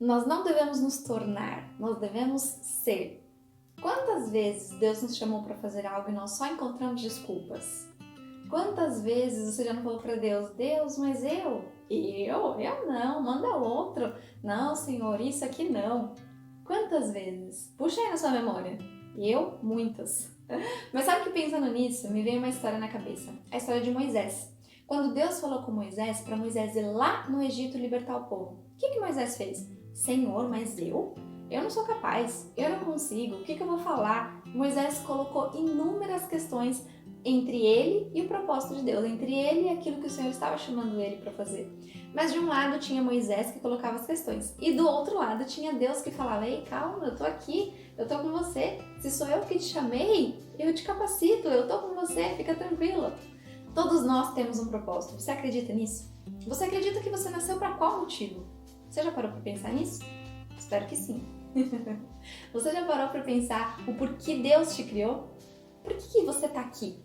Nós não devemos nos tornar, nós devemos ser. Quantas vezes Deus nos chamou para fazer algo e nós só encontramos desculpas? Quantas vezes você já não falou para Deus, Deus, mas eu não, manda outro. Não, Senhor, isso aqui não. Quantas vezes? Puxa aí na sua memória. Eu, muitas. Mas sabe que pensando nisso, me veio uma história na cabeça. A história de Moisés. Quando Deus falou com Moisés, para Moisés ir lá no Egito libertar o povo, o que Moisés fez? Senhor, mas eu? Eu não sou capaz, eu não consigo, o que eu vou falar? Moisés colocou inúmeras questões entre ele e o propósito de Deus, entre ele e aquilo que o Senhor estava chamando ele para fazer. Mas de um lado tinha Moisés que colocava as questões, e do outro lado tinha Deus que falava, ei, calma, eu tô aqui, eu tô com você, se sou eu que te chamei, eu te capacito, eu tô com você, fica tranquila. Todos nós temos um propósito, você acredita nisso? Você acredita que você nasceu para qual motivo? Você já parou para pensar nisso? Espero que sim. Você já parou para pensar o porquê Deus te criou? Por que você está aqui?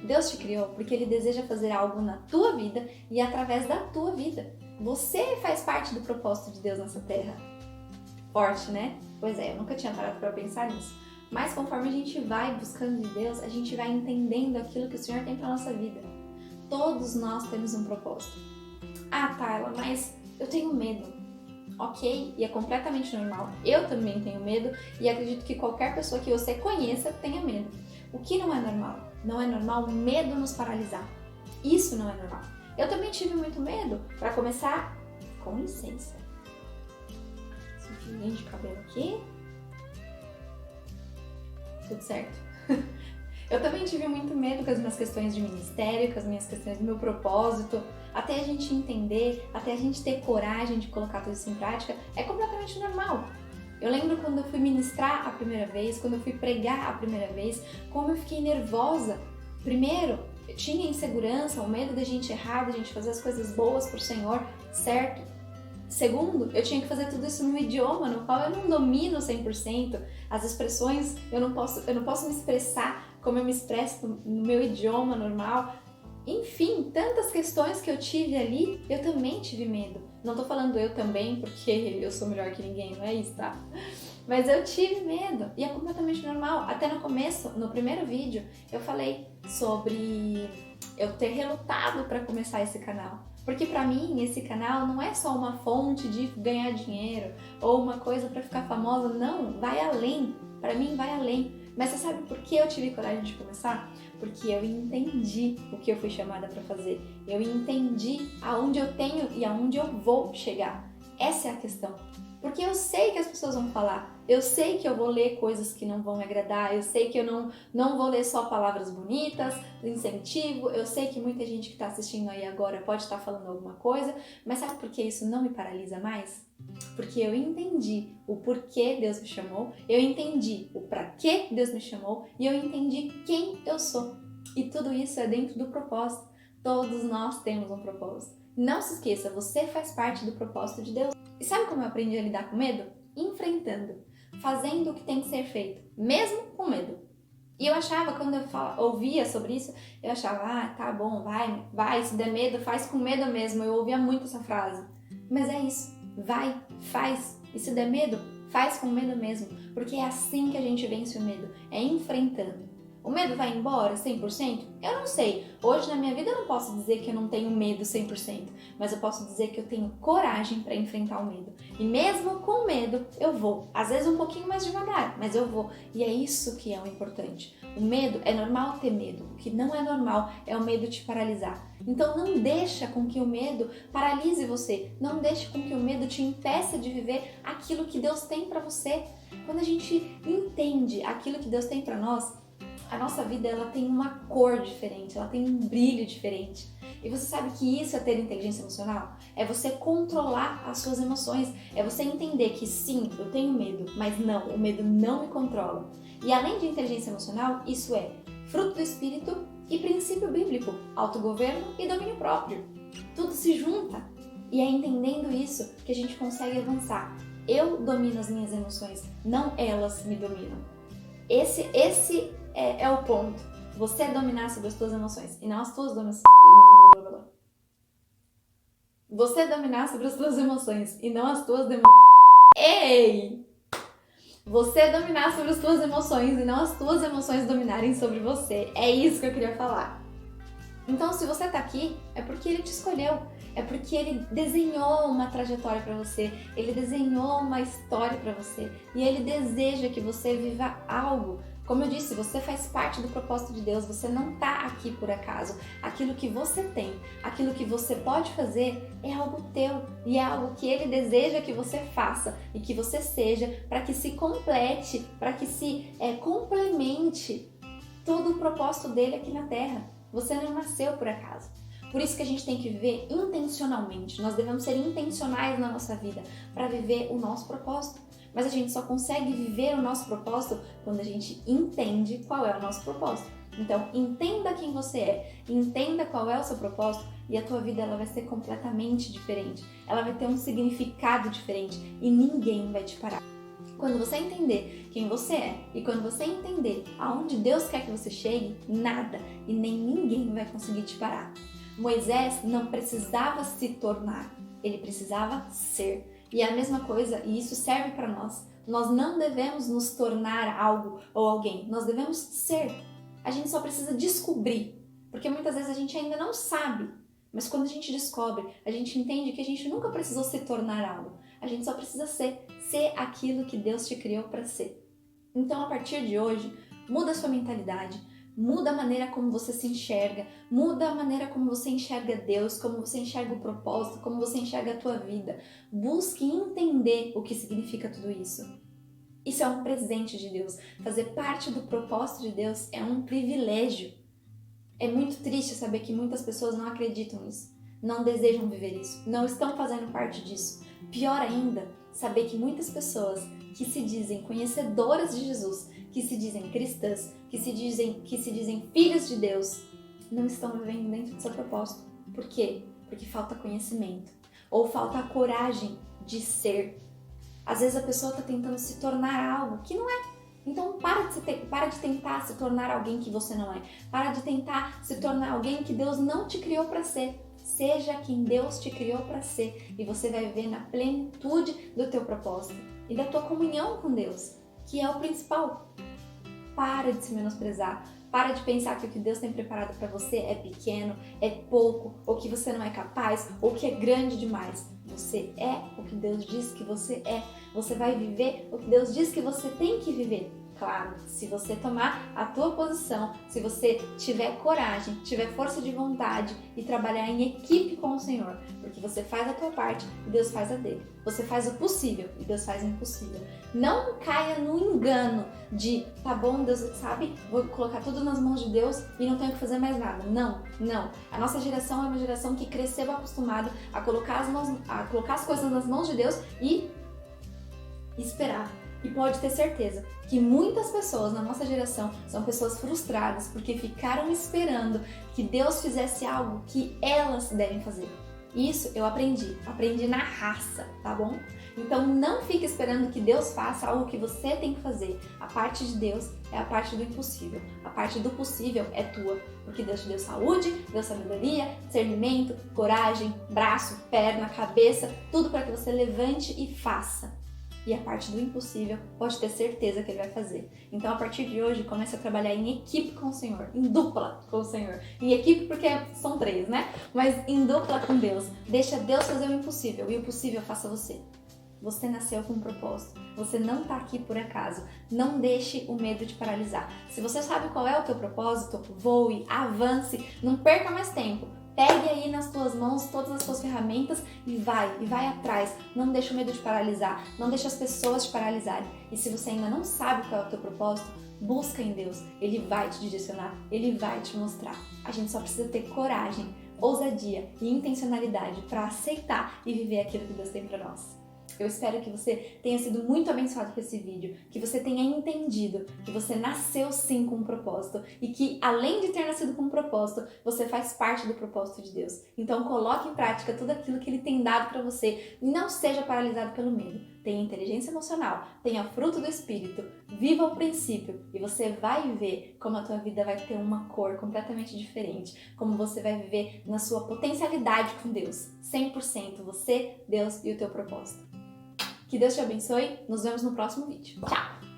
Deus te criou porque Ele deseja fazer algo na tua vida e através da tua vida. Você faz parte do propósito de Deus nessa terra. Forte, né? Pois é, eu nunca tinha parado para pensar nisso. Mas conforme a gente vai buscando de Deus, a gente vai entendendo aquilo que o Senhor tem para nossa vida. Todos nós temos um propósito. Ah, Tayla, mas eu tenho medo. Ok, e é completamente normal. Eu também tenho medo e acredito que qualquer pessoa que você conheça tenha medo. O que não é normal? Não é normal o medo nos paralisar. Isso não é normal. Eu também tive muito medo. Para começar, com licença. Suquinho de cabelo aqui. Tudo certo. Eu também tive muito medo com as minhas questões de ministério, com as minhas questões do meu propósito. Até a gente entender, até a gente ter coragem de colocar tudo isso em prática, é completamente normal. Eu lembro quando eu fui ministrar a primeira vez, quando eu fui pregar a primeira vez, como eu fiquei nervosa. Primeiro, eu tinha insegurança, o medo da gente errar, da gente fazer as coisas boas pro Senhor, certo? Segundo, eu tinha que fazer tudo isso no idioma no qual eu não domino 100%. As expressões, eu não posso me expressar como eu me expresso no meu idioma normal. Enfim, tantas questões que eu tive ali, eu também tive medo. Não tô falando eu também porque eu sou melhor que ninguém, não é isso, tá? Mas eu tive medo e é completamente normal. Até no começo, no primeiro vídeo, eu falei sobre eu ter relutado para começar esse canal. Porque pra mim, esse canal não é só uma fonte de ganhar dinheiro ou uma coisa para ficar famosa, não, vai além. Pra mim, vai além. Mas você sabe por que eu tive coragem de começar? Porque eu entendi o que eu fui chamada para fazer. Eu entendi aonde eu tenho e aonde eu vou chegar. Essa é a questão. Porque eu sei que as pessoas vão falar, eu sei que eu vou ler coisas que não vão me agradar, eu sei que eu não vou ler só palavras bonitas, incentivo, eu sei que muita gente que está assistindo aí agora pode estar falando alguma coisa, mas sabe por que isso não me paralisa mais? Porque eu entendi o porquê Deus me chamou, eu entendi o para que Deus me chamou e eu entendi quem eu sou. E tudo isso é dentro do propósito. Todos nós temos um propósito. Não se esqueça, você faz parte do propósito de Deus. E sabe como eu aprendi a lidar com medo? Enfrentando, fazendo o que tem que ser feito, mesmo com medo. E eu achava, quando eu ouvia sobre isso, eu achava, tá bom, vai, se der medo, faz com medo mesmo. Eu ouvia muito essa frase. Mas é isso, vai, faz. E se der medo, faz com medo mesmo. Porque é assim que a gente vence o medo, é enfrentando. O medo vai embora 100%? Eu não sei. Hoje na minha vida eu não posso dizer que eu não tenho medo 100%, mas eu posso dizer que eu tenho coragem para enfrentar o medo. E mesmo com medo, eu vou. Às vezes um pouquinho mais devagar, mas eu vou. E é isso que é o importante. O medo, é normal ter medo. O que não é normal é o medo te paralisar. Então não deixa com que o medo paralise você. Não deixe com que o medo te impeça de viver aquilo que Deus tem para você. Quando a gente entende aquilo que Deus tem para nós, a nossa vida ela tem uma cor diferente, ela tem um brilho diferente. E você sabe que isso é ter inteligência emocional? É você controlar as suas emoções, é você entender que sim, eu tenho medo, mas não, o medo não me controla. E além de inteligência emocional, isso é fruto do espírito e princípio bíblico, autogoverno e domínio próprio. Tudo se junta. E é entendendo isso que a gente consegue avançar. Eu domino as minhas emoções, não elas me dominam. Esse é o ponto. Você dominar sobre as tuas emoções e não as tuas emoções. Você dominar sobre as tuas emoções e não as tuas emoções. Ei! Você dominar sobre as tuas emoções e não as tuas emoções dominarem sobre você. É isso que eu queria falar. Então, se você tá aqui, é porque ele te escolheu. É porque ele desenhou uma trajetória para você. Ele desenhou uma história para você. E ele deseja que você viva algo. Como eu disse, você faz parte do propósito de Deus. Você não tá aqui por acaso. Aquilo que você tem, aquilo que você pode fazer é algo teu. E é algo que ele deseja que você faça e que você seja para que se complete, para que se complemente todo o propósito dele aqui na Terra. Você não nasceu por acaso. Por isso que a gente tem que viver intencionalmente. Nós devemos ser intencionais na nossa vida para viver o nosso propósito. Mas a gente só consegue viver o nosso propósito quando a gente entende qual é o nosso propósito. Então, entenda quem você é, entenda qual é o seu propósito e a tua vida ela vai ser completamente diferente. Ela vai ter um significado diferente e ninguém vai te parar. Quando você entender quem você é e quando você entender aonde Deus quer que você chegue, nada e nem ninguém vai conseguir te parar. Moisés não precisava se tornar, ele precisava ser. E é a mesma coisa, e isso serve para nós. Nós não devemos nos tornar algo ou alguém, nós devemos ser. A gente só precisa descobrir, porque muitas vezes a gente ainda não sabe. Mas quando a gente descobre, a gente entende que a gente nunca precisou se tornar algo. A gente só precisa ser aquilo que Deus te criou para ser. Então, a partir de hoje, muda a sua mentalidade, muda a maneira como você se enxerga, muda a maneira como você enxerga Deus, como você enxerga o propósito, como você enxerga a tua vida. Busque entender o que significa tudo isso. Isso é um presente de Deus. Fazer parte do propósito de Deus é um privilégio. É muito triste saber que muitas pessoas não acreditam nisso, não desejam viver isso, não estão fazendo parte disso. Pior ainda, saber que muitas pessoas que se dizem conhecedoras de Jesus, que se dizem cristãs, que se dizem filhas de Deus, não estão vivendo dentro do seu propósito. Por quê? Porque falta conhecimento ou falta a coragem de ser. Às vezes a pessoa está tentando se tornar algo que não é. Então para de tentar se tornar alguém que você não é. Para de tentar se tornar alguém que Deus não te criou para ser. Seja quem Deus te criou para ser e você vai viver na plenitude do teu propósito e da tua comunhão com Deus, que é o principal. Para de se menosprezar, para de pensar que o que Deus tem preparado para você é pequeno, é pouco, ou que você não é capaz, ou que é grande demais. Você é o que Deus diz que você é. Você vai viver o que Deus diz que você tem que viver. Claro, se você tomar a tua posição, se você tiver coragem, tiver força de vontade e trabalhar em equipe com o Senhor, porque você faz a tua parte e Deus faz a dele. Você faz o possível e Deus faz o impossível. Não caia no engano de, tá bom, Deus sabe, vou colocar tudo nas mãos de Deus e não tenho que fazer mais nada. Não. A nossa geração é uma geração que cresceu acostumada a colocar as coisas nas mãos de Deus e esperar. E pode ter certeza que muitas pessoas na nossa geração são pessoas frustradas porque ficaram esperando que Deus fizesse algo que elas devem fazer. Isso eu aprendi na raça, tá bom? Então não fique esperando que Deus faça algo que você tem que fazer. A parte de Deus é a parte do impossível. A parte do possível é tua, porque Deus te deu saúde, deu sabedoria, discernimento, coragem, braço, perna, cabeça, tudo para que você levante e faça. E a parte do impossível, pode ter certeza que Ele vai fazer. Então, a partir de hoje, comece a trabalhar em equipe com o Senhor, em dupla com o Senhor. Em equipe porque são 3, né? Mas em dupla com Deus. Deixa Deus fazer o impossível e o possível faça você. Você nasceu com um propósito. Você não está aqui por acaso. Não deixe o medo te paralisar. Se você sabe qual é o teu propósito, voe, avance, não perca mais tempo. Pegue aí nas tuas mãos todas as suas ferramentas e vai atrás. Não deixa o medo te paralisar, não deixa as pessoas te paralisarem. E se você ainda não sabe qual é o teu propósito, busca em Deus. Ele vai te direcionar, Ele vai te mostrar. A gente só precisa ter coragem, ousadia e intencionalidade para aceitar e viver aquilo que Deus tem para nós. Eu espero que você tenha sido muito abençoado com esse vídeo, que você tenha entendido que você nasceu sim com um propósito e que além de ter nascido com um propósito, você faz parte do propósito de Deus. Então coloque em prática tudo aquilo que Ele tem dado para você e não seja paralisado pelo medo. Tenha inteligência emocional, tenha fruto do Espírito, viva o princípio e você vai ver como a tua vida vai ter uma cor completamente diferente, como você vai viver na sua potencialidade com Deus, 100% você, Deus e o teu propósito. Que Deus te abençoe. Nos vemos no próximo vídeo. Tchau!